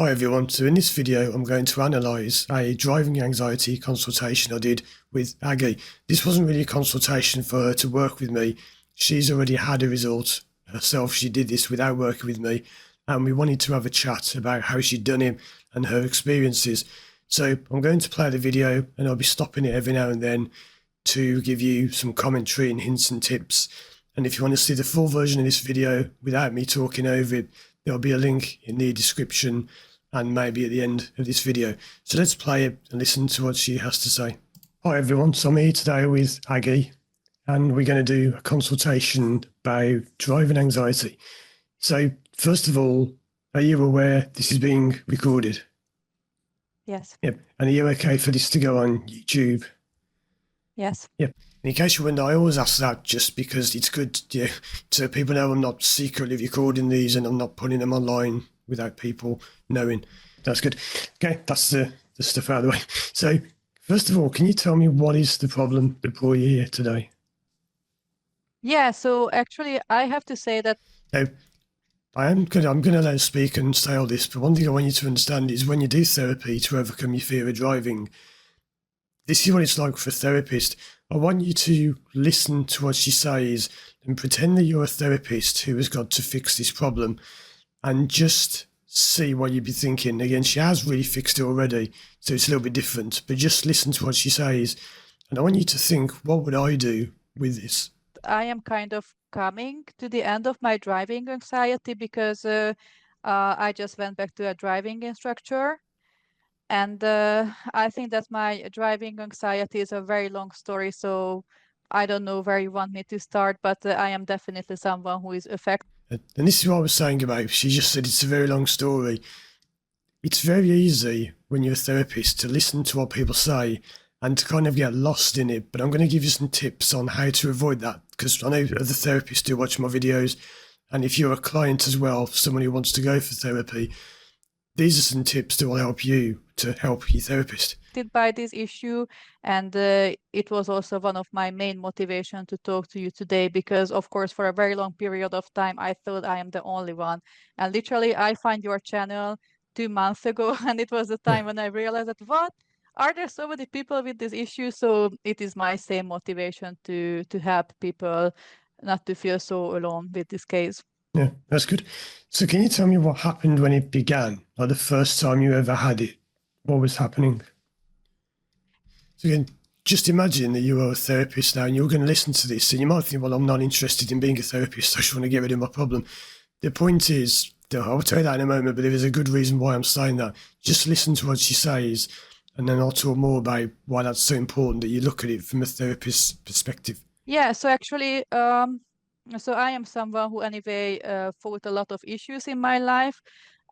Hi everyone, so in this video I'm going to analyse a driving anxiety consultation I did with Aggie. This wasn't really a consultation for her to work with me. She's already had a result herself. She did this without working with me, and we wanted to have a chat about how she'd done it and her experiences. So I'm going to play the video and I'll be stopping it every now and then to give you some commentary and hints and tips. And if you want to see the full version of this video without me talking over it, there'll be a link in the description and maybe at the end of this video. So let's play it and listen to what she has to say. Hi everyone, so I'm here today with Aggie and we're going to do a consultation about driving anxiety. So first of all, are you aware this is being recorded? Yes. Yep. And are you okay for this to go on YouTube? Yes. Yep. In case you wonder, I always ask that just because it's good so people know I'm not secretly recording these and I'm not putting them online without people knowing. That's good. Okay, that's the stuff out of the way. So first of all, can you tell me what is the problem that brought you here today? Yeah, so actually I have to say that Now, I'm going to let her speak and say all this, but one thing I want you to understand is when you do therapy to overcome your fear of driving, this is what it's like for a therapist. I want you to listen to what she says and pretend that you're a therapist who has got to fix this problem and just see what you'd be thinking. Again, she has really fixed it already, so it's a little bit different, but just listen to what she says. And I want you to think, what would I do with this? I am kind of coming to the end of my driving anxiety because I just went back to a driving instructor. And I think that my driving anxiety is a very long story, so I don't know where you want me to start, but I am definitely someone who is affected. And this is what I was saying about, she just said it's a very long story. It's very easy when you're a therapist to listen to what people say and to kind of get lost in it. But I'm going to give you some tips on how to avoid that, because I know other therapists do watch my videos. And if you're a client as well, someone who wants to go for therapy, these are some tips that will help you to help your therapist. By this issue, and it was also one of my main motivation to talk to you today, because of course for a very long period of time I thought I am the only one, and literally I find your channel 2 months ago and it was the time when I realized that what are there so many people with this issue. So it is my same motivation to help people not to feel so alone with this case. Yeah, that's good. So can you tell me what happened when it began, like the first time you ever had it? What was happening? So again, just imagine that you are a therapist now and you're going to listen to this and you might think, well, I'm not interested in being a therapist. I just want to get rid of my problem. The point is, I'll tell you that in a moment, but there is a good reason why I'm saying that. Just listen to what she says and then I'll talk more about why that's so important that you look at it from a therapist's perspective. Yeah, so actually, so I am someone who anyway fought a lot of issues in my life.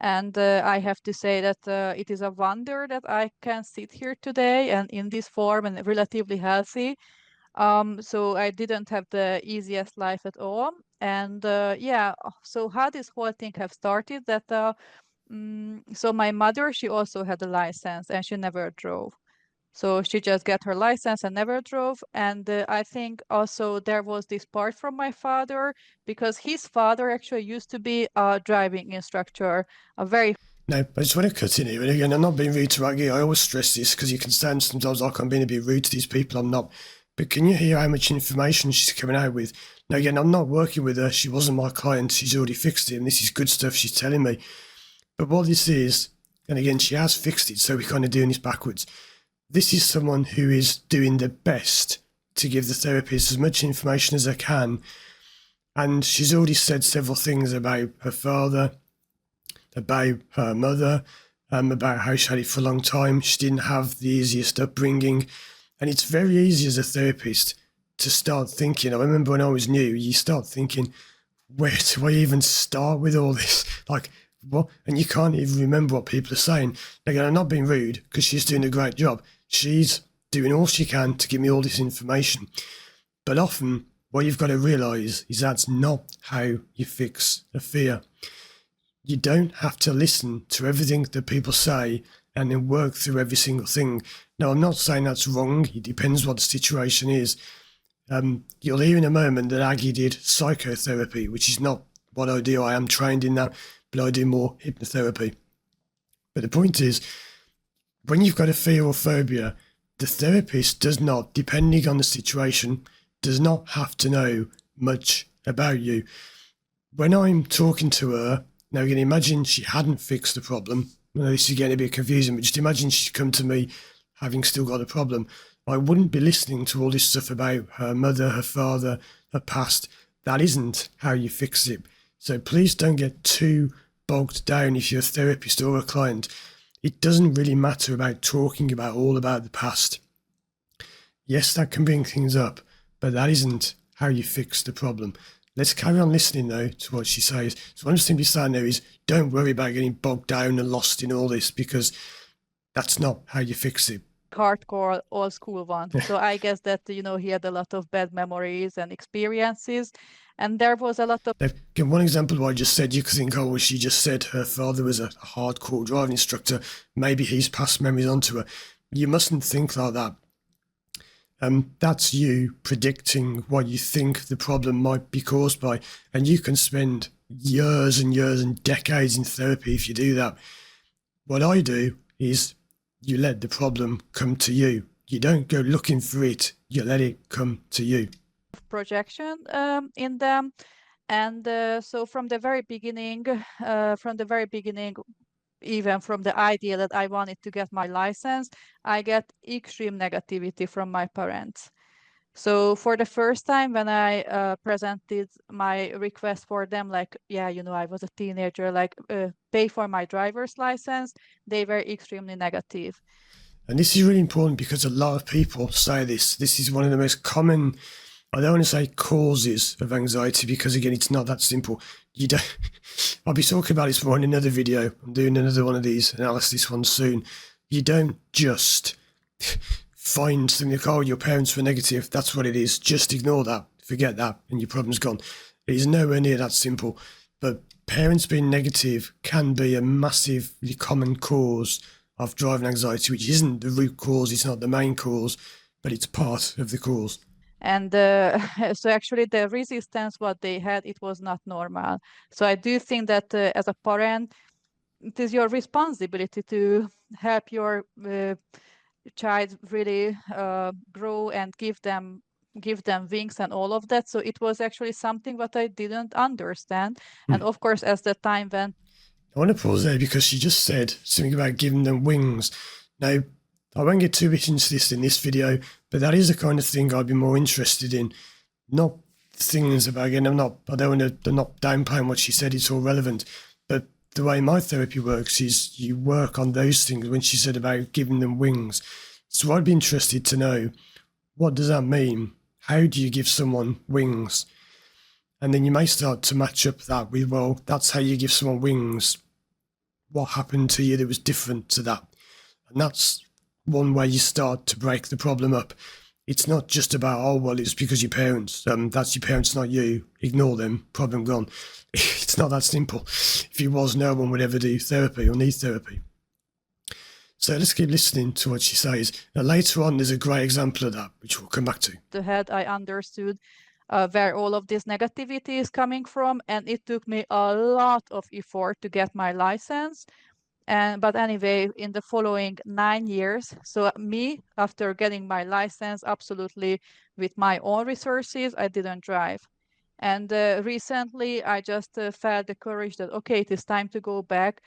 And I have to say that it is a wonder that I can sit here today and in this form and relatively healthy. So I didn't have the easiest life at all. And yeah, so how this whole thing have started that, so my mother, she also had a license and she never drove. So she just got her license and never drove. And I think also there was this part from my father, because his father actually used to be a driving instructor, a very... No, I just want to cut in here. And again, I'm not being rude to Aggie. I always stress this because you can stand sometimes like I'm being a bit rude to these people. I'm not. But can you hear how much information she's coming out with? Now, again, I'm not working with her. She wasn't my client. She's already fixed it. And this is good stuff she's telling me. But what this is, and again, she has fixed it. So we're kind of doing this backwards. This is someone who is doing their best to give the therapist as much information as they can. And she's already said several things about her father, about her mother, about how she had it for a long time. She didn't have the easiest upbringing. And it's very easy as a therapist to start thinking. I remember when I was new, you start thinking, where do I even start with all this? Like, what? And you can't even remember what people are saying. Again, I'm not being rude because she's doing a great job. She's doing all she can to give me all this information. But often what you've got to realise is that's not how you fix a fear. You don't have to listen to everything that people say and then work through every single thing. Now, I'm not saying that's wrong. It depends what the situation is. You'll hear in a moment that Aggie did psychotherapy, which is not what I do. I am trained in that, but I do more hypnotherapy. But the point is, when you've got a fear or phobia, the therapist does not, depending on the situation, does not have to know much about you. When I'm talking to her, now you can imagine she hadn't fixed the problem. I know this is getting a bit confusing, but just imagine she'd come to me having still got a problem. I wouldn't be listening to all this stuff about her mother, her father, her past. That isn't how you fix it. So please don't get too bogged down if you're a therapist or a client. It doesn't really matter about talking about all about the past. Yes, that can bring things up, but that isn't how you fix the problem. Let's carry on listening though to what she says. So what I'm simply saying there is, don't worry about getting bogged down and lost in all this, because that's not how you fix it. Hardcore old school one. So I guess that, he had a lot of bad memories and experiences. And there was a lot of. Again, one example of what I just said, you could think, oh, well, she just said her father was a hardcore driving instructor. Maybe he's passed memories on to her. You mustn't think like that. That's you predicting what you think the problem might be caused by. And you can spend years and years and decades in therapy if you do that. What I do is you let the problem come to you. You don't go looking for it. You let it come to you. Projection in them. And so from the very beginning, even from the idea that I wanted to get my license, I get extreme negativity from my parents. So for the first time when I presented my request for them, like, I was a teenager, like pay for my driver's license, they were extremely negative. And this is really important because a lot of people say this. This is one of the most common, I don't want to say causes of anxiety, because again, it's not that simple. You don't. I'll be talking about this more in another video. I'm doing another one of these analysis ones soon. You don't just find something like, oh, your parents were negative. That's what it is. Just ignore that. Forget that, and your problem's gone. It is nowhere near that simple. But parents being negative can be a massively common cause of driving anxiety, which isn't the root cause. It's not the main cause, but it's part of the cause. And so actually the resistance what they had, it was not normal. So I do think that as a parent, it is your responsibility to help your child really grow and give them wings and all of that. So it was actually something that I didn't understand. And of course, as the time went. I want to pause there because she just said something about giving them wings. Now, I won't get too much into this in this video, but that is the kind of thing I'd be more interested in. Not things about, again, I'm not downplaying what she said, it's all relevant. But the way my therapy works is you work on those things when she said about giving them wings. So I'd be interested to know, what does that mean? How do you give someone wings? And then you may start to match up that with, well, that's how you give someone wings. What happened to you that was different to that? And that's one way you start to break the problem up. It's not just about, oh, well, it's because your parents, that's your parents, not you. Ignore them, problem gone. It's not that simple. If it was, no one would ever do therapy or need therapy. So let's keep listening to what she says. Now, later on, there's a great example of that, which we'll come back to. The head, I understood where all of this negativity is coming from, and it took me a lot of effort to get my license. But anyway, in the following 9 years, so me, after getting my license, absolutely with my own resources, I didn't drive. And recently, I just felt the courage that, okay, it is time to go back.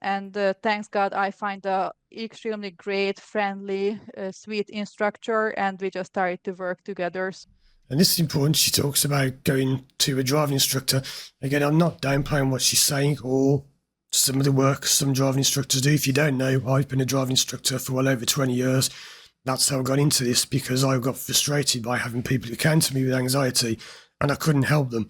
And thanks God, I find a extremely great, friendly, sweet instructor, and we just started to work together. And this is important. She talks about going to a driving instructor. Again, I'm not downplaying what she's saying or some of the work some driving instructors do. If you don't know, I've been a driving instructor for well over 20 years. That's how I got into this, because I got frustrated by having people who came to me with anxiety and I couldn't help them.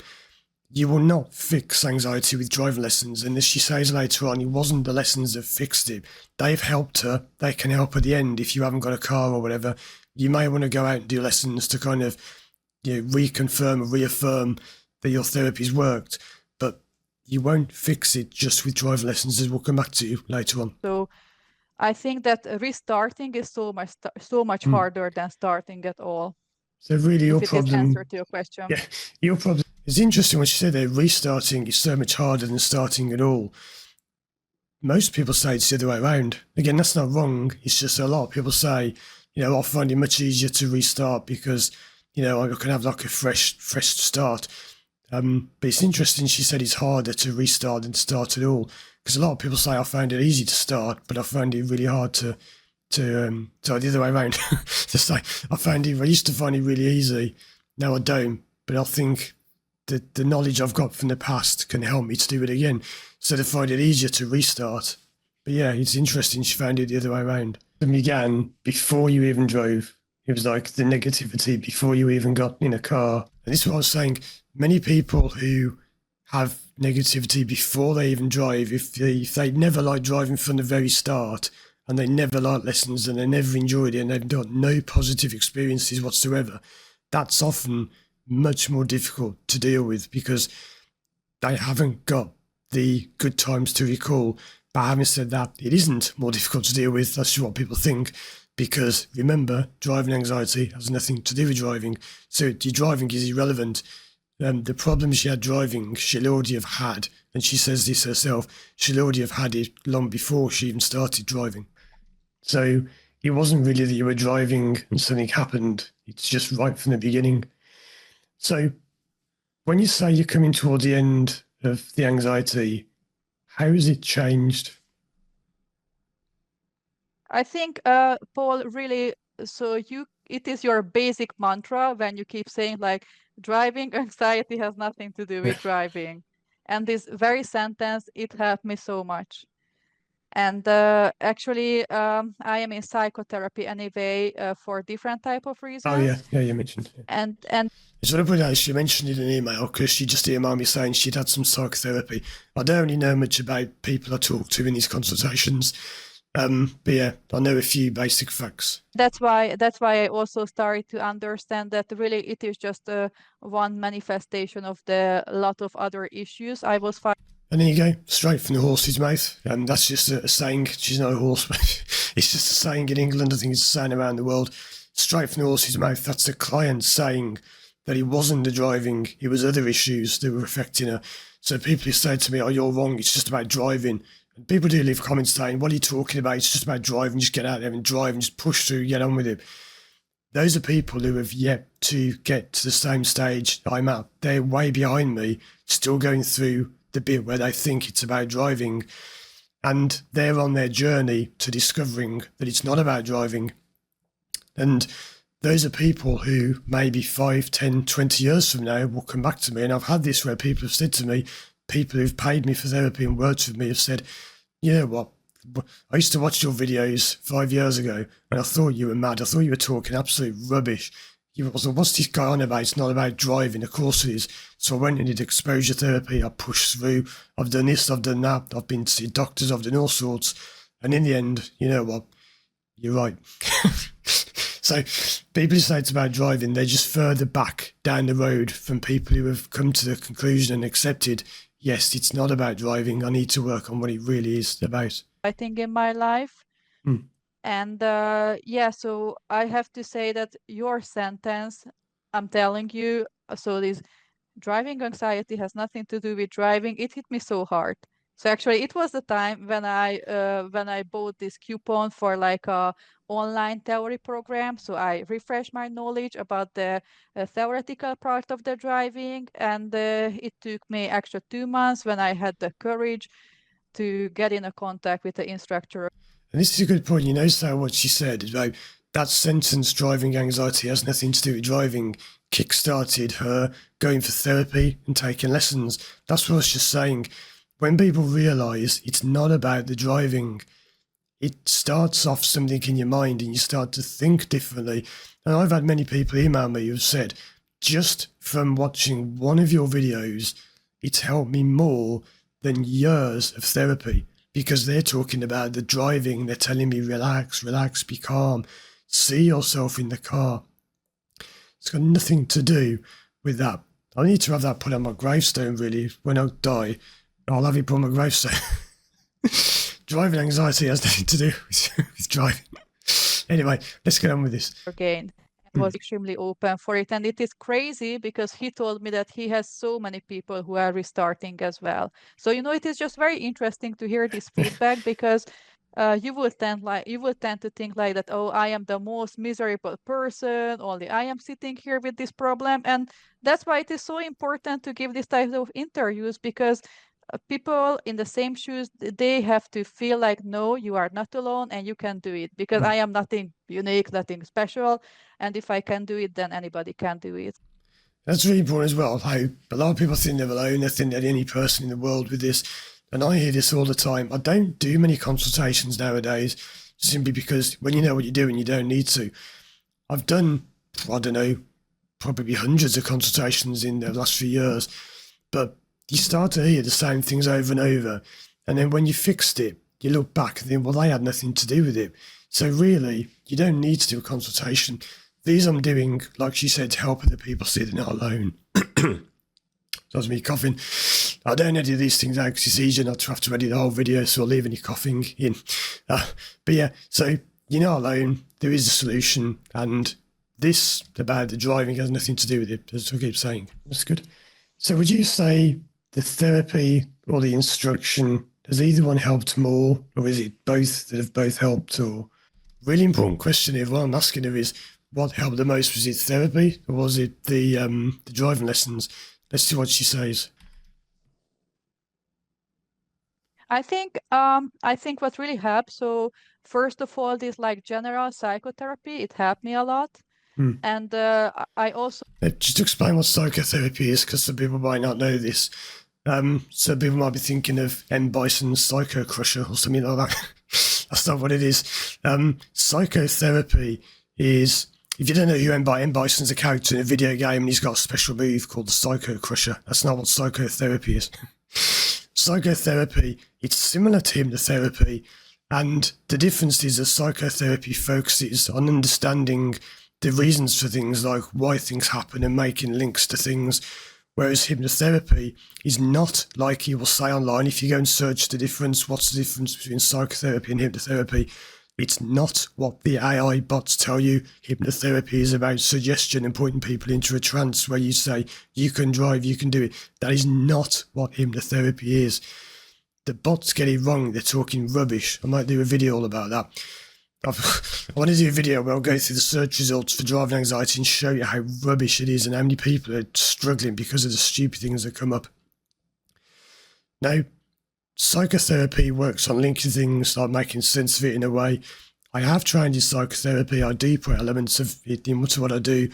You will not fix anxiety with driving lessons. And as she says later on, it wasn't the lessons that fixed it. They've helped her. They can help at the end. If you haven't got a car or whatever, you may want to go out and do lessons to kind of reconfirm or reaffirm that your therapy's worked. But you won't fix it just with driving lessons, as we'll come back to later on. So I think that restarting is so much harder than starting at all. So really, your problem. Is answer to your question. Yeah, your problem. It's interesting what she said there. Restarting is so much harder than starting at all. most people say it's the other way around. Again, that's not wrong. It's just a lot of people say, I find it much easier to restart because, I can have like a fresh start. But it's interesting. She said it's harder to restart than to start at all, because a lot of people say I found it easy to start, but I found it really hard to the other way around. To say I used to find it really easy. Now I don't. But I think the knowledge I've got from the past can help me to do it again, so to find it easier to restart. But yeah, it's interesting. She found it the other way around. It began before you even drove. It was like the negativity before you even got in a car. And this is what I was saying. Many people who have negativity before they even drive, if they never like driving from the very start, and they never like lessons, and they never enjoyed it, and they've got no positive experiences whatsoever, that's often much more difficult to deal with because they haven't got the good times to recall. But having said that, it isn't more difficult to deal with. That's just what people think. Because remember, driving anxiety has nothing to do with driving. So your driving is irrelevant. The problems she had driving, she'll already have had. And she says this herself. She'll already have had it long before she even started driving. So it wasn't really that you were driving and something happened. It's just right from the beginning. So when you say you're coming toward the end of the anxiety, how has it changed? I think, Paul, really, so it is your basic mantra when you keep saying like driving anxiety has nothing to do with driving. And this very sentence, it helped me so much. And actually, I am in psychotherapy anyway for different type of reasons. Oh yeah, you mentioned. Yeah. And It's what I put out. She mentioned it in an email because she just emailed me saying she'd had some psychotherapy. I don't really know much about people I talk to in these consultations. But yeah, I know a few basic facts. that's why I also started to understand that really it is just one manifestation of the lot of other issues I was fighting. And there you go, straight from the horse's mouth. And that's just a saying. She's not a horse, but it's just a saying in England. I think it's a saying around the world. Straight from the horse's mouth. That's the client saying that it wasn't the driving, it was other issues that were affecting her. So people who say to me, oh, you're wrong, it's just about driving. And people do leave comments saying, what are you talking about? It's just about driving, just get out there and drive and just push through, get on with it. Those are people who have yet to get to the same stage I'm at. They're way behind me, still going through the bit where they think it's about driving. And they're on their journey to discovering that it's not about driving. And those are people who maybe 5, 10, 20 years from now will come back to me. And I've had this where people have said to me, people who've paid me for therapy and worked with me have said, you know what, I used to watch your videos 5 years ago and I thought you were mad. I thought you were talking absolute rubbish. You was, what's this guy on about? It's not about driving. Of course it is. So I went and did exposure therapy. I pushed through. I've done this, I've done that. I've been to see doctors, I've done all sorts. And in the end, you know what? You're right. So people who say it's about driving, they're just further back down the road from people who have come to the conclusion and accepted, yes, it's not about driving. I need to work on what it really is about. I think in my life. And yeah, so I have to say that your sentence, I'm telling you, so this driving anxiety has nothing to do with driving. It hit me so hard. So actually, it was the time when I bought this coupon for like a online theory program. So I refreshed my knowledge about the theoretical part of the driving, and it took me extra 2 months when I had the courage to get in a contact with the instructor. And this is a good point. You know, so what she said about that sentence, driving anxiety has nothing to do with driving, kick-started her going for therapy and taking lessons. That's what I was just saying. When people realise it's not about the driving, it starts off something in your mind and you start to think differently. And I've had many people email me who've said, just from watching one of your videos, it's helped me more than years of therapy, because they're talking about the driving. They're telling me, relax, relax, be calm, see yourself in the car. It's got nothing to do with that. I need to have that put on my gravestone, really. When I die, I'll have it put on my gravestone. Driving anxiety has nothing to do with driving. Anyway, let's get on with this. Again. was extremely open for it. And it is crazy because he told me that he has so many people who are restarting as well. So, it is just very interesting to hear this feedback because you would tend to think like that, oh, I am the most miserable person, only I am sitting here with this problem. And that's why it is so important to give this type of interviews, because people in the same shoes, they have to feel like, no, you are not alone and you can do it, because I am nothing unique, nothing special. And if I can do it, then anybody can do it. That's really important as well. How a lot of people think they're alone. They think they're the only person in the world with this. And I hear this all the time. I don't do many consultations nowadays, simply because when you know what you're doing, you don't need to. I've done, I don't know, probably hundreds of consultations in the last few years, but you start to hear the same things over and over. And then when you fixed it, you look back and think, well, they had nothing to do with it. So really, you don't need to do a consultation. These I'm doing, like she said, to help other people see they're not alone. That's me coughing. I don't edit these things out because it's easier not to have to edit the whole video, so I'll leave any coughing in. But yeah, so you're not alone. There is a solution, and this about the driving has nothing to do with it, as I keep saying. That's good. So would you say the therapy or the instruction, has either one helped more, or is it both that have both helped? Or really important question here, what I'm asking her is, what helped the most? Was it therapy, or was it the driving lessons? Let's see what she says. I think what really helped, so first of all, this like general psychotherapy, it helped me a lot. And I also just to explain what psychotherapy is, because some people might not know this. So people might be thinking of M. Bison's Psycho Crusher or something like that. That's not what it is. Psychotherapy is, if you don't know who M. Bison's a character in a video game and he's got a special move called the Psycho Crusher. That's not what psychotherapy is. Psychotherapy, it's similar to hypnotherapy, and the difference is that psychotherapy focuses on understanding the reasons for things, like why things happen, and making links to things, whereas hypnotherapy is not like you will say online. If you go and search the difference, what's the difference between psychotherapy and hypnotherapy, it's not what the AI bots tell you. Hypnotherapy is about suggestion and putting people into a trance where you say, you can drive, you can do it. That is not what hypnotherapy is. The bots get it wrong. They're talking rubbish. I might do a video all about that. I want to do a video where I'll go through the search results for driving anxiety and show you how rubbish it is and how many people are struggling because of the stupid things that come up. Now, psychotherapy works on linking things, like making sense of it in a way. I have trained in psychotherapy. I do put elements of it into what I do,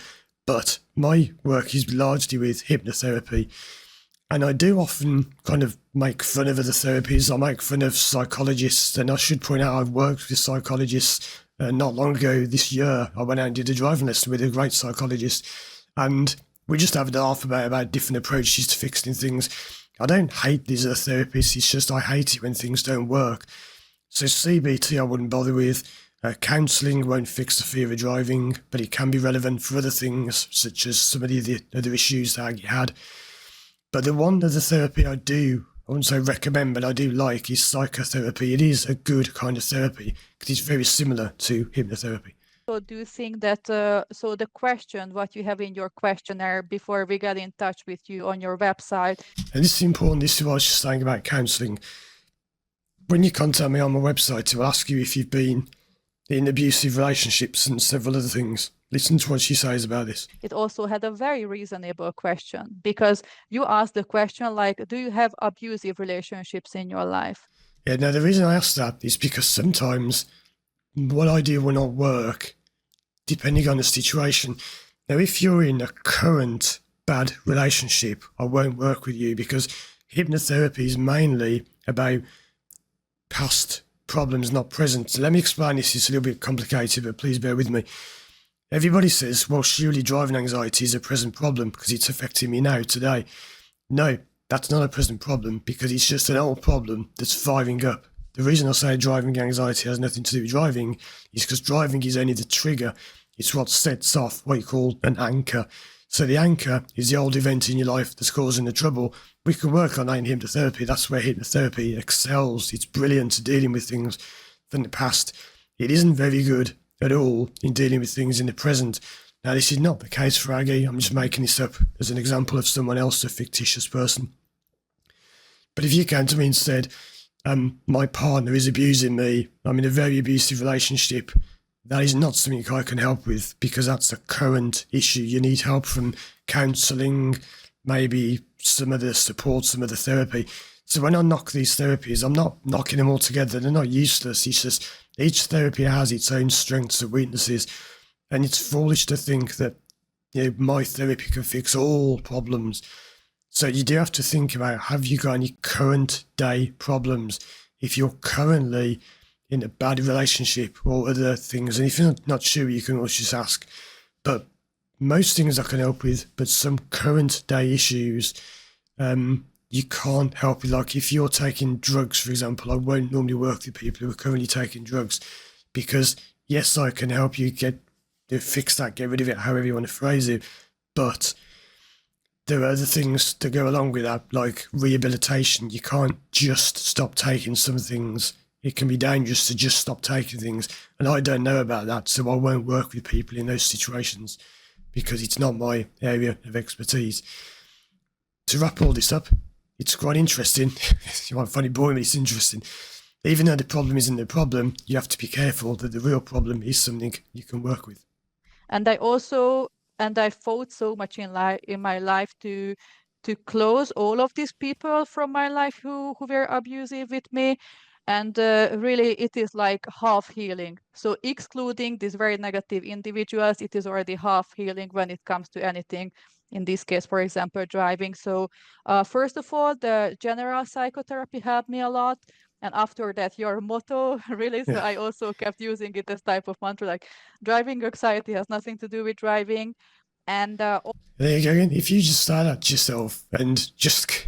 but my work is largely with hypnotherapy. And I do often kind of make fun of other therapies. I make fun of psychologists, and I should point out I've worked with psychologists not long ago this year. I went out and did a driving lesson with a great psychologist, and we just have a laugh about different approaches to fixing things. I don't hate these other therapists, it's just I hate it when things don't work. So CBT I wouldn't bother with. Counselling won't fix the fear of driving, but it can be relevant for other things, such as some of the other issues that Aggie had. But the one other therapy I wouldn't say recommend, but I do like, is psychotherapy. It is a good kind of therapy because it's very similar to hypnotherapy. So do you think that, so the question, what you have in your questionnaire before we got in touch with you on your website. And this is important, this is what I was just saying about counselling. When you contact me on my website, it will ask you if you've been in abusive relationships and several other things. Listen to what she says about this. It also had a very reasonable question, because you asked the question like, do you have abusive relationships in your life? Yeah, now the reason I asked that is because sometimes what I do will not work depending on the situation. Now, if you're in a current bad relationship, I won't work with you because hypnotherapy is mainly about past problems, not present. So let me explain this. It's a little bit complicated, but please bear with me. Everybody says, well, surely driving anxiety is a present problem because it's affecting me now, today. No, that's not a present problem because it's just an old problem that's firing up. The reason I say driving anxiety has nothing to do with driving is because driving is only the trigger. It's what sets off what you call an anchor. So the anchor is the old event in your life that's causing the trouble. We can work on that in hypnotherapy. That's where hypnotherapy excels. It's brilliant at dealing with things from the past. It isn't very good at all in dealing with things in the present. Now, this is not the case for Aggie. I'm just making this up as an example of someone else, a fictitious person. But if you came to me and said, my partner is abusing me, I'm in a very abusive relationship, that is not something I can help with, because that's a current issue. You need help from counselling, maybe some other support, some other therapy. So when I knock these therapies, I'm not knocking them all together. They're not useless. It's just each therapy has its own strengths and weaknesses. And it's foolish to think that, you know, my therapy can fix all problems. So you do have to think about, have you got any current day problems? If you're currently in a bad relationship or other things, and if you're not sure, you can always just ask. But most things I can help with, but some current day issues, you can't help with. Like if you're taking drugs, for example, I won't normally work with people who are currently taking drugs, because yes, I can help you fix that, get rid of it, however you want to phrase it. But there are other things to go along with that, like rehabilitation. You can't just stop taking some things. It can be dangerous to just stop taking things. And I don't know about that, so I won't work with people in those situations because it's not my area of expertise. To wrap all this up, it's quite interesting. You might find it boring, but it's interesting. Even though the problem isn't the problem, you have to be careful that the real problem is something you can work with. And I fought so much in my life to close all of these people from my life who were abusive with me. And really, it is like half healing. So excluding these very negative individuals, it is already half healing when it comes to anything. In this case, for example, driving. So first of all, the general psychotherapy helped me a lot. And after that, your motto, really, so Yeah. I also kept using it as type of mantra, like driving anxiety has nothing to do with driving. And there you go again. If you just start at yourself and just,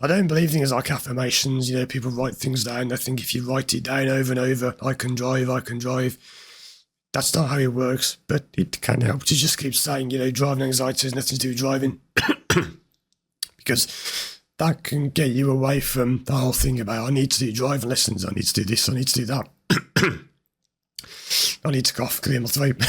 I don't believe things like affirmations. You know, people write things down. I think if you write it down over and over, I can drive, I can drive. That's not how it works, but it can help to just keep saying, you know, driving anxiety has nothing to do with driving. Because that can get you away from the whole thing about, I need to do driving lessons, I need to do this, I need to do that. I need to cough, clear my throat.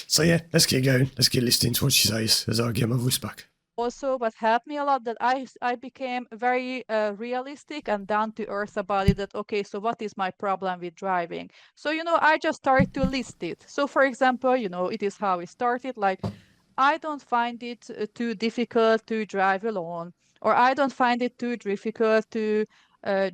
So yeah, let's get going. Let's get listening to what she says as I get my voice back. also what helped me a lot, that I became very realistic and down to earth about it, that okay, so what is my problem with driving? So I just started to list it. So for example, it is how it started, like I don't find it too difficult to drive alone, or I don't find it too difficult to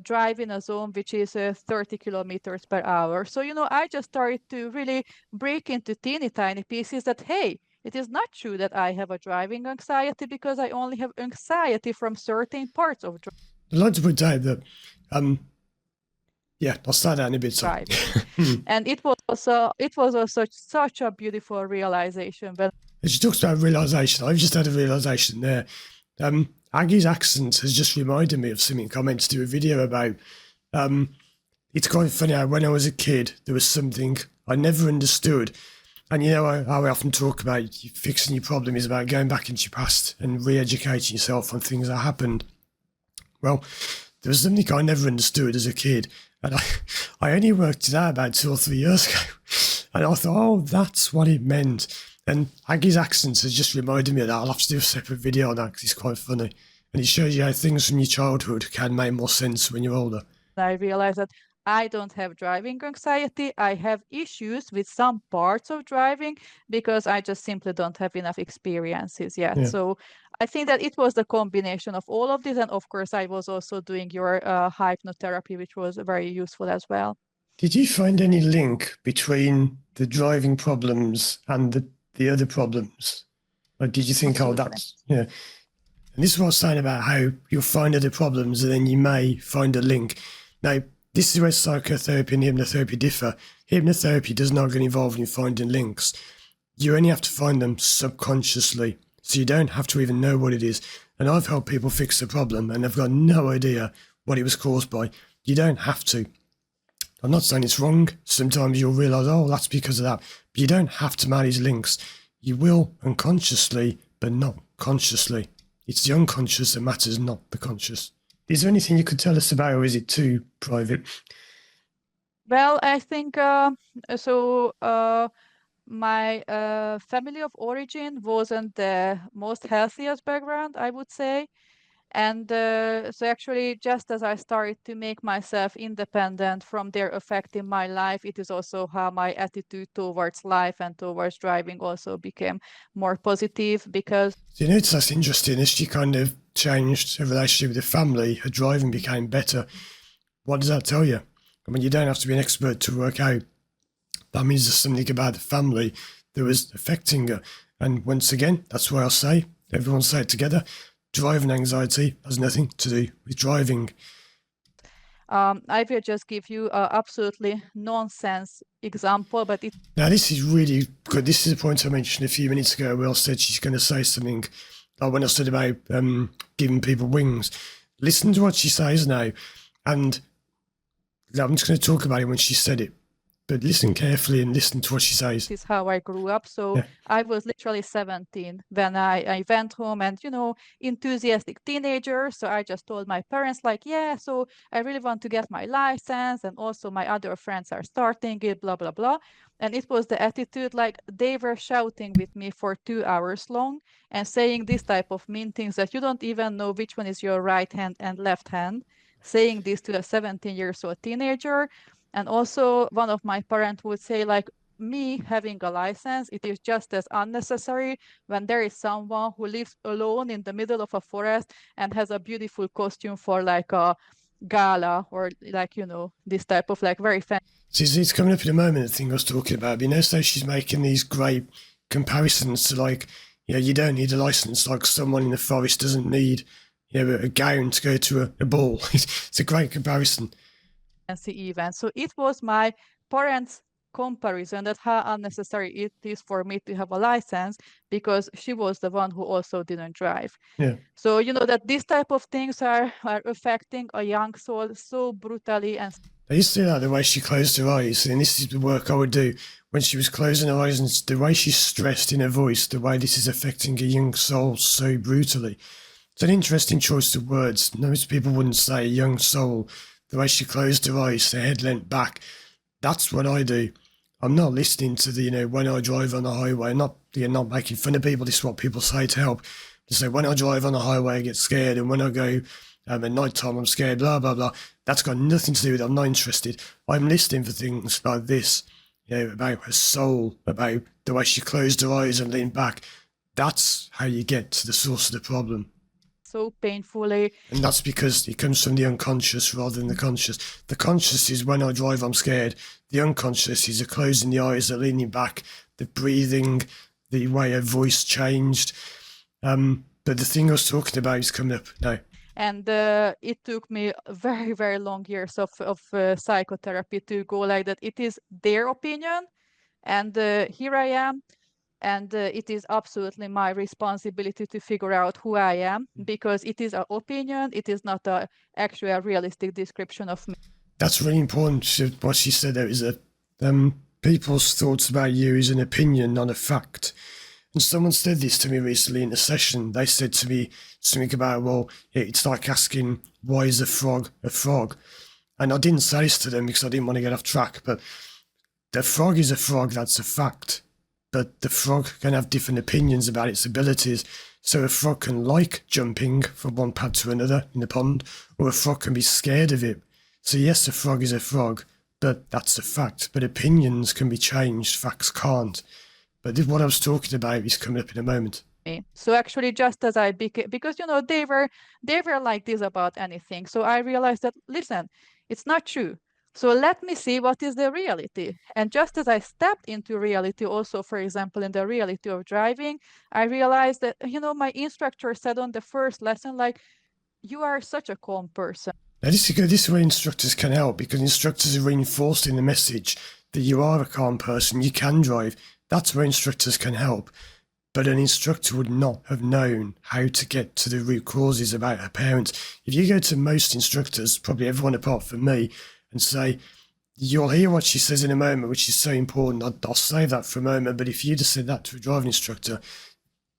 drive in a zone which is 30 kilometers per hour. So I just started to really break into teeny tiny pieces that, hey, it is not true that I have a driving anxiety, because I only have anxiety from certain parts of I'd like to point out that, yeah, I'll start out in a bit. So. driving. And it was also such a beautiful realization. When she talks about realization, I've just had a realization there. Aggie's accent has just reminded me of something I meant to do a video about. It's quite funny how when I was a kid, there was something I never understood. And you know how I often talk about fixing your problem is about going back into your past and re-educating yourself on things that happened. Well, there was something I never understood as a kid. And I only worked it out about 2 or 3 years ago. And I thought, oh, that's what it meant. And Aggie's accent has just reminded me of that. I'll have to do a separate video on that because it's quite funny. And it shows you how things from your childhood can make more sense when you're older. I realized that I don't have driving anxiety. I have issues with some parts of driving because I just simply don't have enough experiences yet. Yeah. So I think that it was the combination of all of this. And of course, I was also doing your hypnotherapy, which was very useful as well. Did you find any link between the driving problems and the other problems? Or did you think, Absolutely. oh, that's, yeah. And this is what I was saying about how you'll find other problems and then you may find a link. Now, this is where psychotherapy and hypnotherapy differ. Hypnotherapy does not get involved in finding links. You only have to find them subconsciously, so you don't have to even know what it is. And I've helped people fix the problem and they've got no idea what it was caused by. You don't have to. I'm not saying it's wrong. Sometimes you'll realise, oh, that's because of that. But you don't have to manage links. You will unconsciously, but not consciously. It's the unconscious that matters, not the conscious. Is there anything you could tell us about, or is it too private? Well, I think so. my family of origin wasn't the most healthiest background, I would say. And so actually, just as I started to make myself independent from their affecting my life, it is also how my attitude towards life and towards driving also became more positive because So, you know, that's interesting. As she kind of changed her relationship with the family, her driving became better. What does that tell you? I mean, you don't have to be an expert to work out. That means there's something about the family that was affecting her. And once again, that's why I say, everyone say it together, driving anxiety has nothing to do with driving. I will just give you a absolutely nonsense example, but it Now, this is really good. This is a point I mentioned a few minutes ago where I said she's going to say something, like when I said about giving people wings. Listen to what she says now. And I'm just going to talk about it when she said it. But listen carefully and listen to what she says. is how I grew up. So Yeah. I was literally 17 when I went home and, you know, enthusiastic teenager. So I just told my parents, like, yeah, so I really want to get my license. And also my other friends are starting it, blah, blah, blah. And it was the attitude, like they were shouting with me for 2 hours long and saying this type of mean things that you don't even know which one is your right hand and left hand, saying this to a 17 years old teenager. And also one of my parents would say, like, me having a license, it is just as unnecessary when there is someone who lives alone in the middle of a forest and has a beautiful costume for like a gala or like, you know, this type of like very fancy. See, it's coming up in a moment, the thing I was talking about. You know, so she's making these great comparisons to, like, you know, you don't need a license, like someone in the forest doesn't need, you know, a gown to go to a ball. It's a great comparison. Event. So it was my parents' comparison that how unnecessary it is for me to have a license because she was the one who also didn't drive. Yeah. So you know that these type of things are affecting a young soul so brutally. And I used to do that, the way she closed her eyes, and this is the work I would do when she was closing her eyes, and the way she's stressed in her voice, the way this is affecting a young soul so brutally. It's an interesting choice of words. Most people wouldn't say young soul. The way she closed her eyes, her head leant back. That's what I do. I'm not listening to the, you know, when I drive on the highway, you're not making fun of people. This is what people say to help. They say, when I drive on the highway, I get scared. And when I go at night time, I'm scared, blah, blah, blah. That's got nothing to do with it. I'm not interested. I'm listening for things like this, you know, about her soul, about the way she closed her eyes and leaned back. That's how you get to the source of the problem. so painfully. And that's because it comes from the unconscious rather than the conscious. The conscious is when I drive, I'm scared. The unconscious is the closing the eyes, the leaning back, the breathing, the way her voice changed. But the thing I was talking about is coming up now. And it took me very, very long years of psychotherapy to go like that. It is their opinion. And here I am. And it is absolutely my responsibility to figure out who I am because it is an opinion. It is not a actual realistic description of me. That's really important. What she said there is that people's thoughts about you is an opinion, not a fact. And someone said this to me recently in a session. They said to me something about, well, it's like asking, why is a frog a frog? And I didn't say this to them because I didn't want to get off track, but the frog is a frog, that's a fact. But the frog can have different opinions about its abilities. So a frog can like jumping from one pad to another in the pond, or a frog can be scared of it. So yes, a frog is a frog, but that's a fact. But opinions can be changed, facts can't. But what I was talking about is coming up in a moment. So actually, just as I became, because you know they were like this about anything. So I realized that listen, it's not true. So let me see what is the reality. And just as I stepped into reality, also for example in the reality of driving, I realized that you know my instructor said on the first lesson, like, you are such a calm person. Now this is good. This is where instructors can help because instructors are reinforcing the message that you are a calm person, you can drive. That's where instructors can help. But an instructor would not have known how to get to the root causes about her parents. If you go to most instructors, probably everyone apart from me, and say, you'll hear what she says in a moment, which is so important. I'll save that for a moment. But if you just said that to a driving instructor,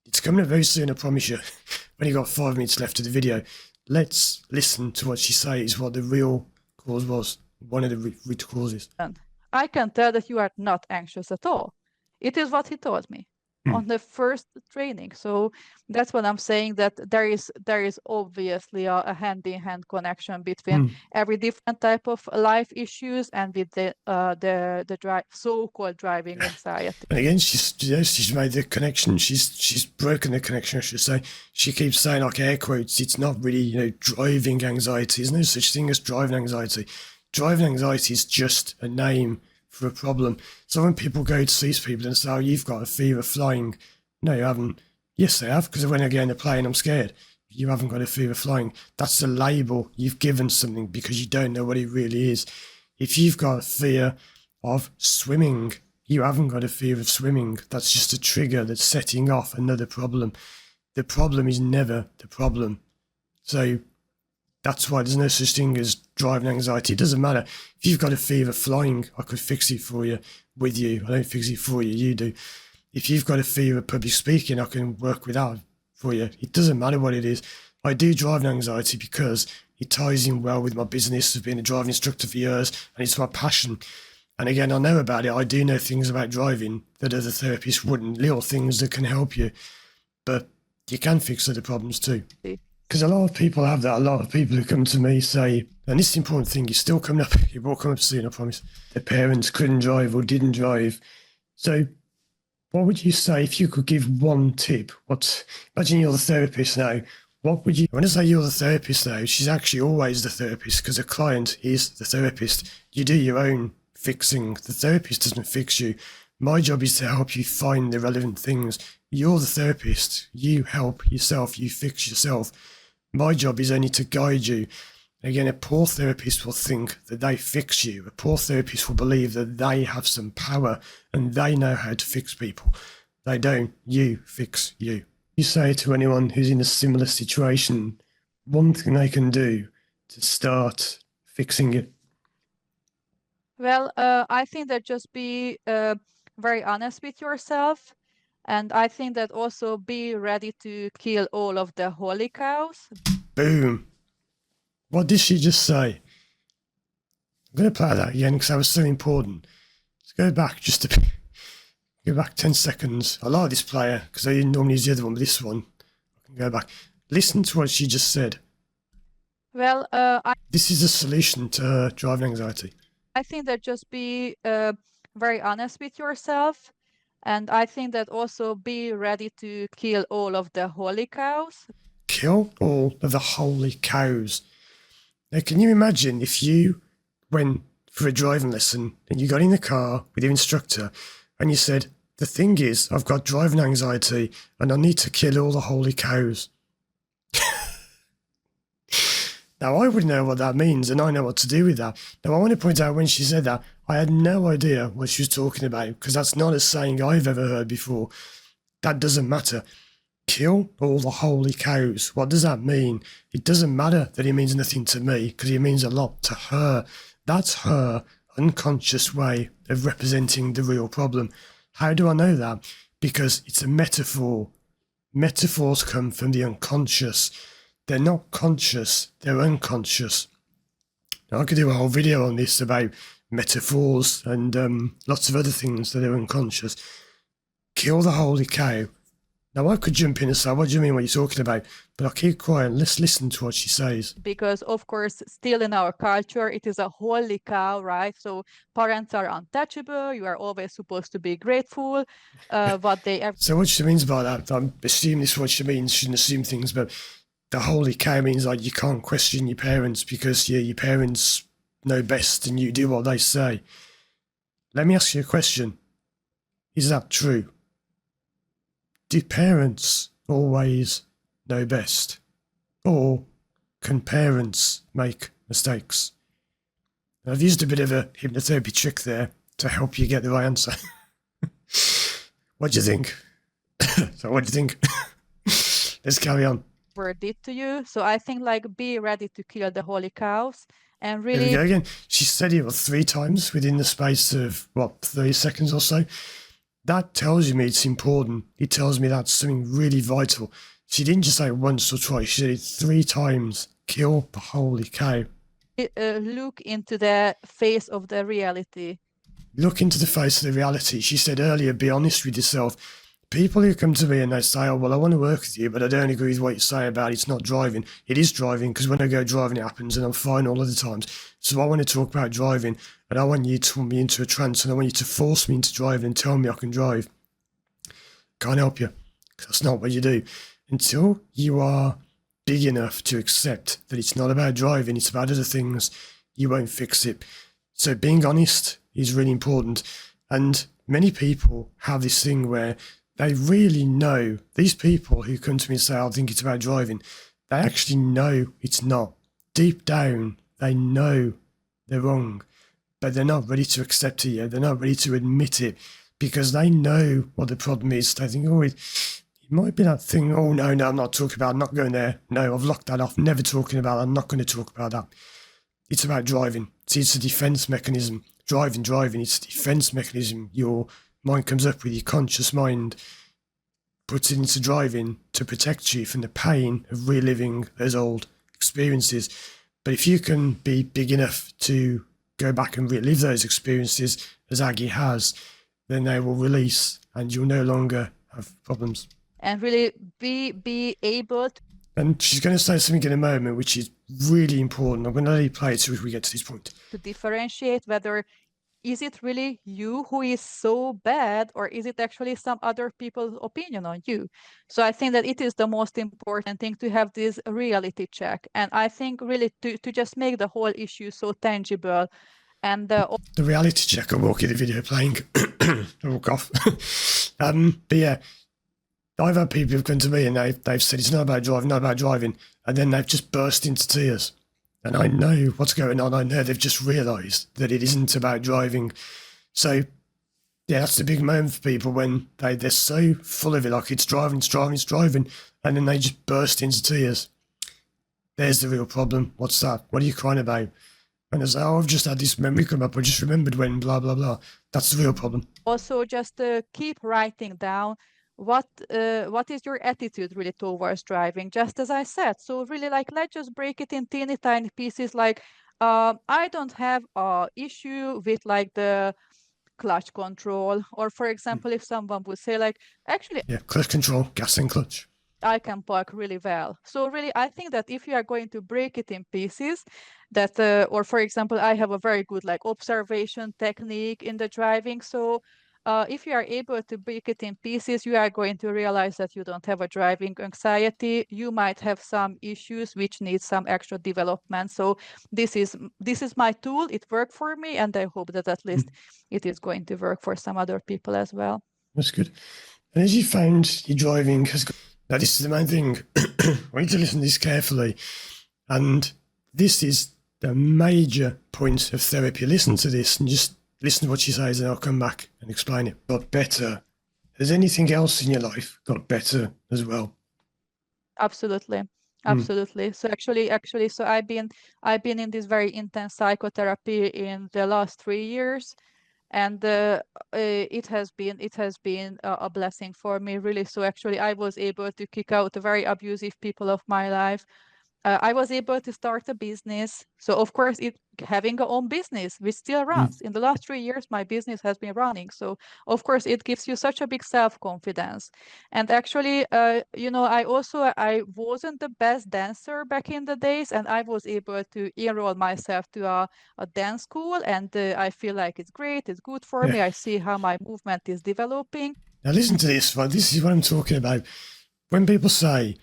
it's coming up very soon, I promise you. When you got 5 minutes left of the video, let's listen to what she says, what the real cause was, one of the root causes. I can tell that you are not anxious at all. It is what he told me on the first training. So that's what I'm saying, that there is obviously a hand-in-hand connection between every different type of life issues and with the so-called driving anxiety. And again, she's made the connection. She's broken the connection, I should say. She keeps saying, like, air quotes, it's not really, driving anxiety. There's no such thing as driving anxiety. Driving anxiety is just a name for a problem. So when people go to these people and say, oh, you've got a fear of flying. No, you haven't. Yes, they have, because when I get in a plane, I'm scared. You haven't got a fear of flying. That's the label you've given something because you don't know what it really is. If you've got a fear of swimming, you haven't got a fear of swimming. That's just a trigger that's setting off another problem. The problem is never the problem. So that's why there's no such thing as driving anxiety. It doesn't matter. If you've got a fear of flying, I could fix it for you, with you. I don't fix it for you, you do. If you've got a fear of public speaking, I can work with that for you. It doesn't matter what it is. I do driving anxiety because it ties in well with my business of being a driving instructor for years, and it's my passion. And again, I know about it. I do know things about driving that other therapists wouldn't, little things that can help you. But you can fix other problems too. Because a lot of people have that. A lot of people who come to me say, and this is the important thing, you're still coming up, it will come up soon, I promise. Their parents couldn't drive or didn't drive. So what would you say if you could give one tip? Imagine you're the therapist now. What would you, when I say you're the therapist now, she's actually always the therapist because a client is the therapist. You do your own fixing. The therapist doesn't fix you. My job is to help you find the relevant things. You're the therapist. You help yourself. You fix yourself. My job is only to guide you. Again, a poor therapist will think that they fix you. A poor therapist will believe that they have some power and they know how to fix people. They don't. You fix you. You say to anyone who's in a similar situation, one thing they can do to start fixing it. Well, I think that just be very honest with yourself. And I think that also be ready to kill all of the holy cows. Boom. What did she just say? I'm going to play that again because that was so important. Let's go back just a bit. Go back 10 seconds. I like this player because I didn't normally use the other one, but this one, I can go back. Listen to what she just said. Well, this is a solution to her driving anxiety. I think that just be very honest with yourself. And I think that also be ready to kill all of the holy cows. Kill all of the holy cows. Now, can you imagine if you went for a driving lesson and you got in the car with your instructor and you said, the thing is, I've got driving anxiety and I need to kill all the holy cows. Now, I would know what that means and I know what to do with that. Now, I want to point out when she said that, I had no idea what she was talking about because that's not a saying I've ever heard before. That doesn't matter. Kill all the holy cows. What does that mean? It doesn't matter that it means nothing to me because it means a lot to her. That's her unconscious way of representing the real problem. How do I know that? Because it's a metaphor. Metaphors come from the unconscious. They're not conscious, they're unconscious. Now, I could do a whole video on this about metaphors and lots of other things that are unconscious. Kill the holy cow. Now, I could jump in and say, what do you mean, what you're talking about? But I'll keep quiet and let's listen to what she says. Because, of course, still in our culture, it is a holy cow, right? So parents are untouchable. You are always supposed to be grateful. What they have. So what she means by that, I'm assuming this is what she means. Shouldn't assume things, but the holy cow means like you can't question your parents because your parents know best and you do what they say. Let me ask you a question. Is that true? Do parents always know best? Or can parents make mistakes? Now, I've used a bit of a hypnotherapy trick there to help you get the right answer. What do you think? So what do you think? Let's carry on. Did to you. So I think like be ready to kill the holy cows and really. Here we go again. She said it 3 times within the space of 30 seconds or so. That tells me it's important. It tells me that's something really vital. She didn't just say it once or twice. She said it 3 times. Kill the holy cow. Look into the face of the reality. look into the face of the reality. She said earlier, be honest with yourself. People who come to me and they say, oh, well, I want to work with you, but I don't agree with what you say about it's not driving. It is driving, because when I go driving, it happens, and I'm fine all of the times. So I want to talk about driving, and I want you to put me into a trance, and I want you to force me into driving and tell me I can drive. Can't help you, because that's not what you do. Until you are big enough to accept that it's not about driving, it's about other things, you won't fix it. So being honest is really important. And many people have this thing where they really know, these people who come to me and say, I think it's about driving, they actually know it's not. Deep down, they know they're wrong, but they're not ready to accept it yet. They're not ready to admit it, because they know what the problem is. They think, oh, it might be that thing. Oh, no, I'm not talking about it. I'm not going there. No, I've locked that off. Never talking about it. I'm not going to talk about that. It's about driving. See, it's a defense mechanism. Driving, it's a defense mechanism. Your mind comes up with, your conscious mind puts it into driving to protect you from the pain of reliving those old experiences. But if you can be big enough to go back and relive those experiences, as Aggie has, then they will release and you'll no longer have problems. And really be able to. And she's going to say something in a moment which is really important. I'm going to let you play it so if we get to this point. To differentiate whether is it really you who is so bad, or is it actually some other people's opinion on you? So I think that it is the most important thing to have this reality check. And I think really to just make the whole issue so tangible. And the reality check, I'll walk you the video playing. I'll walk off. But yeah, I've had people who've come to me and they've said it's not about driving, and then they've just burst into tears. And I know what's going on. I know they've just realised that it isn't about driving. So, yeah, that's the big moment for people when they're so full of it, like it's driving, and then they just burst into tears. There's the real problem. What's that? What are you crying about? And they say, oh, I've just had this memory come up. I just remembered when blah, blah, blah. That's the real problem. Also, just keep writing down what is your attitude really towards driving, just as I said. So really, like, let's just break it in teeny tiny pieces. Like, I don't have a issue with like the clutch control, or for example, if someone would say like, actually, yeah, clutch control, gas and clutch, I can park really well. So really, I think that if you are going to break it in pieces, that or for example, I have a very good like observation technique in the driving. So if you are able to break it in pieces, you are going to realize that you don't have a driving anxiety. You might have some issues which need some extra development. So this is my tool. It worked for me, and I hope that at least it is going to work for some other people as well. That's good. And as you found, your driving has got. Now, this is the main thing. I want you to listen to this carefully. And this is the major point of therapy. Listen to this and just listen to what she says, and I'll come back and explain it. Got better. Has anything else in your life got better as well? Absolutely. So actually, so I've been in this very intense psychotherapy in the last 3 years. And it has been a blessing for me, really. So actually, I was able to kick out the very abusive people of my life. I was able to start a business. So of course, having a own business which still runs. In the last 3 years, my business has been running. So of course, it gives you such a big self-confidence. And actually, I wasn't the best dancer back in the days, and I was able to enroll myself to a dance school, and I feel like it's great. It's good for me. I see how my movement is developing. Now listen to this. This is what I'm talking about. When people say,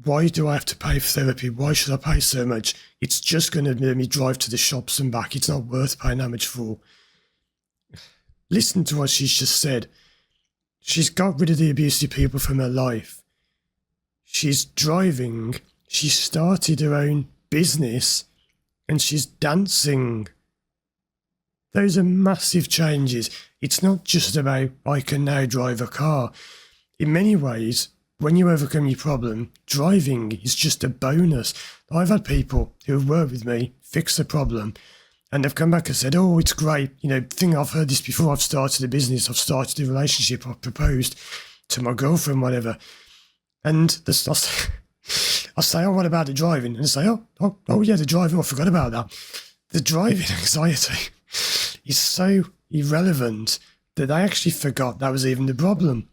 why do I have to pay for therapy? Why should I pay so much? It's just going to make me drive to the shops and back. It's not worth paying that much for. Listen to what she's just said. She's got rid of the abusive people from her life. She's driving. She started her own business, and she's dancing. Those are massive changes. It's not just about, I can now drive a car. In many ways, when you overcome your problem, driving is just a bonus. I've had people who have worked with me fix the problem, and they've come back and said, oh, it's great. I've heard this before. I've started a business. I've started a relationship. I've proposed to my girlfriend, whatever. And I say, oh, what about the driving? And they say, oh, yeah, the driving. I forgot about that. The driving anxiety is so irrelevant that they actually forgot that was even the problem.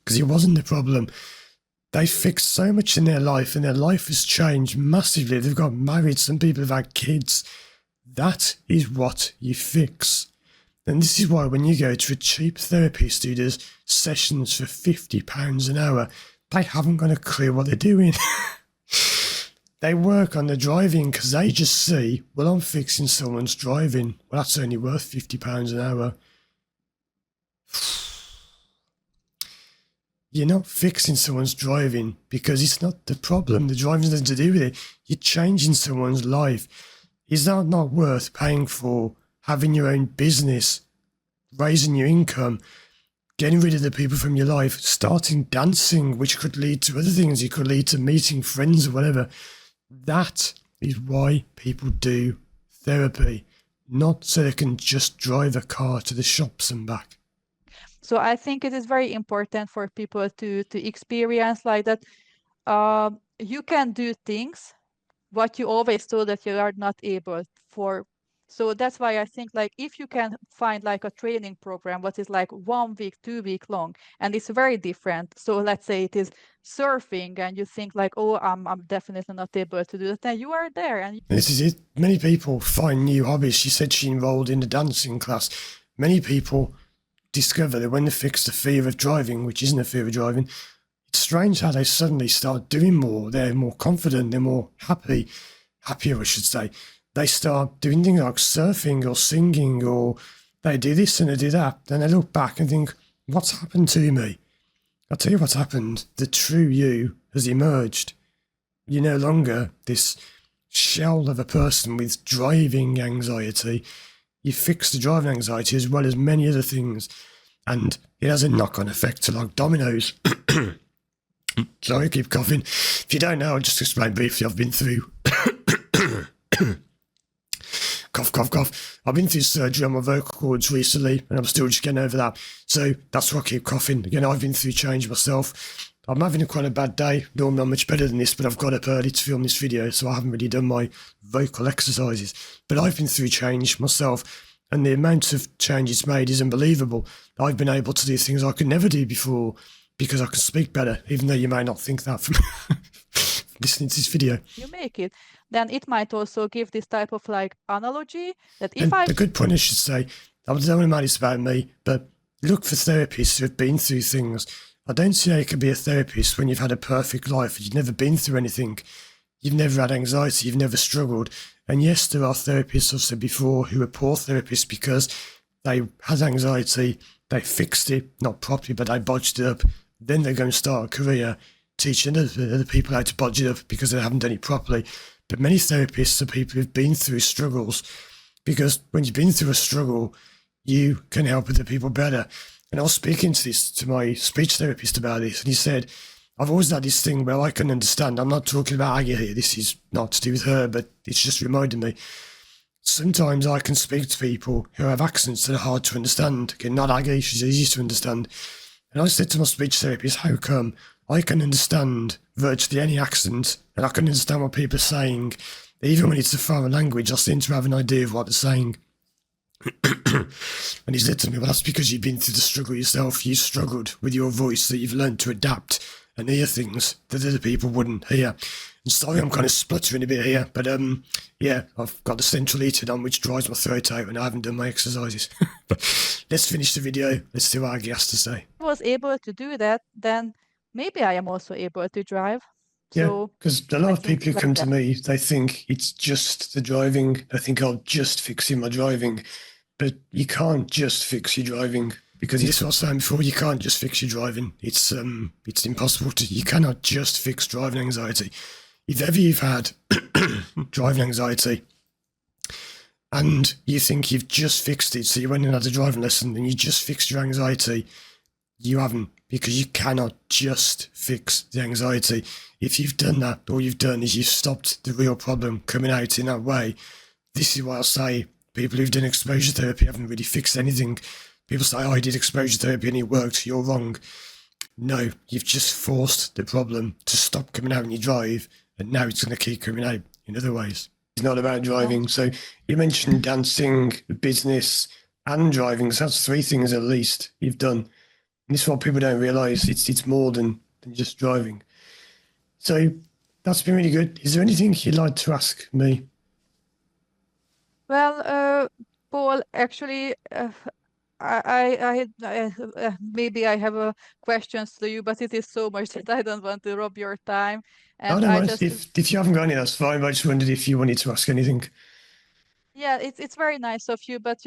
Because it wasn't the problem. They fixed so much in their life, and their life has changed massively. They've got married, some people have had kids. That is what you fix. And this is why when you go to a cheap therapist who does sessions for £50 an hour, they haven't got a clue what they're doing. They work on the driving because they just see, well, I'm fixing someone's driving. Well, that's only worth £50 an hour. You're not fixing someone's driving because it's not the problem. The driving's nothing to do with it. You're changing someone's life. Is that not worth paying for? Having your own business, raising your income, getting rid of the people from your life, starting dancing, which could lead to other things. It could lead to meeting friends or whatever. That is why people do therapy, not so they can just drive a car to the shops and back. So I think it is very important for people to experience like that. You can do things what you always thought that you are not able for. So that's why I think like if you can find like a training program what is like 1 week, 2 week long, and it's very different. So let's say it is surfing and you think like, oh, I'm definitely not able to do that. Then you are there. And this is it. Many people find new hobbies. She said she enrolled in a dancing class. Many people discover that when they fix the fear of driving, which isn't a fear of driving, it's strange how they suddenly start doing more. They're more confident. They're more happier, I should say. They start doing things like surfing or singing, or they do this and they do that. Then they look back and think, what's happened to me? I'll tell you what's happened. The true you has emerged. You're no longer this shell of a person with driving anxiety. You fix the driving anxiety as well as many other things. And it has a knock-on effect to like dominoes. Sorry, I keep coughing. If you don't know, I'll just explain briefly. I've been through cough. I've been through surgery on my vocal cords recently, and I'm still just getting over that. So that's why I keep coughing. Again, I've been through change myself. I'm having quite a bad day. Normally I'm much better than this, but I've got up early to film this video, so I haven't really done my vocal exercises. But I've been through change myself, and the amount of change it's made is unbelievable. I've been able to do things I could never do before because I can speak better, even though you may not think that from listening to this video. You make it. Then it might also give this type of like analogy that if a good point I should say, I don't want to make this about me, but look for therapists who have been through things. I don't see how you can be a therapist when you've had a perfect life, you've never been through anything, you've never had anxiety, you've never struggled. And yes, there are therapists, I've said before, who are poor therapists because they had anxiety, they fixed it, not properly, but they bodged it up. Then they're going to start a career teaching other people how to bodge it up because they haven't done it properly. But many therapists are people who've been through struggles, because when you've been through a struggle, you can help other people better. And I was speaking to my speech therapist about this, and he said, I've always had this thing where I can understand. I'm not talking about Aggie here. This is not to do with her, but it's just reminded me. Sometimes I can speak to people who have accents that are hard to understand. Again, not Aggie, she's easy to understand. And I said to my speech therapist, how come I can understand virtually any accent, and I can understand what people are saying, even when it's a foreign language, I seem to have an idea of what they're saying. And he said to me, well, that's because you've been through the struggle yourself. You struggled with your voice, that you've learned to adapt and hear things that other people wouldn't hear. And sorry, I'm kind of spluttering a bit here, but yeah, I've got the central heating on, which dries my throat out, and I haven't done my exercises. But let's finish the video. Let's see what Aggie has to say. I was able to do that, then maybe I am also able to drive. Yeah, because a lot of people who come to me, they think it's just the driving. They think I'll just fixing my driving. But you can't just fix your driving, because this is what I was saying before, you can't just fix your driving. It's impossible to. You cannot just fix driving anxiety. If ever you've had driving anxiety and you think you've just fixed it, so you went and had a driving lesson and you just fixed your anxiety, you haven't, because you cannot just fix the anxiety. If you've done that, all you've done is you've stopped the real problem coming out in that way. This is why I say people who've done exposure therapy haven't really fixed anything. People say, oh, I did exposure therapy and it worked. You're wrong. No, you've just forced the problem to stop coming out when you drive, and now it's going to keep coming out in other ways. It's not about driving. So you mentioned dancing, business, and driving. So that's 3 things at least you've done. And this is what people don't realise. It's more than just driving. So that's been really good. Is there anything you'd like to ask me? Well, Paul, actually, maybe I have questions to you, but it is so much that I don't want to rob your time, I and don't I mind. just If you haven't got any, that's fine. But I just wondered if you wanted to ask anything. yeah, it's very nice of you, but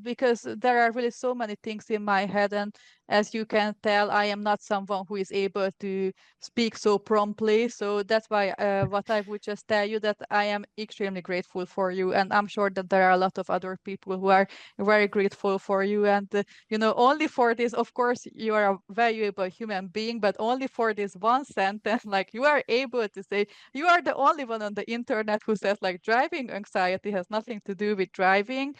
because there are really so many things in my head, and as you can tell, I am not someone who is able to speak so promptly. So that's why what I would just tell you that I am extremely grateful for you, and I'm sure that there are a lot of other people who are very grateful for you. And only for this, of course, you are a valuable human being, but only for this one sentence, like you are able to say you are the only one on the internet who says like driving anxiety has nothing to do with driving.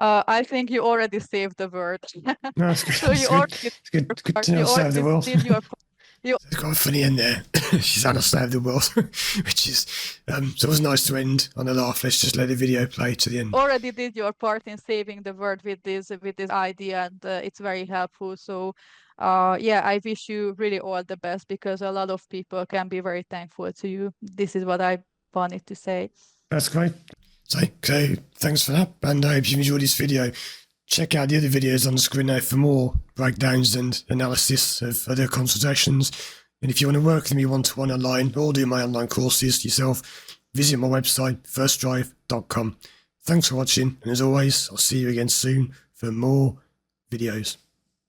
I think you already saved the world. No, that's good. So That's you good. already It's good. It's good part. to know You I saved the already world. did your you It's quite funny in there. She's had to save the world, which is so it was nice to end on a laugh. Let's just let the video play to the end. already did your part in saving the world with this idea, and it's very helpful. So yeah, I wish you really all the best because a lot of people can be very thankful to you. This is what I wanted to say. That's great. So thanks for that, and I hope you enjoyed this video. Check out the other videos on the screen now for more breakdowns and analysis of other consultations. And if you want to work with me one-to-one online or do my online courses yourself, visit my website, firstdrive.com. Thanks for watching, and as always, I'll see you again soon for more videos.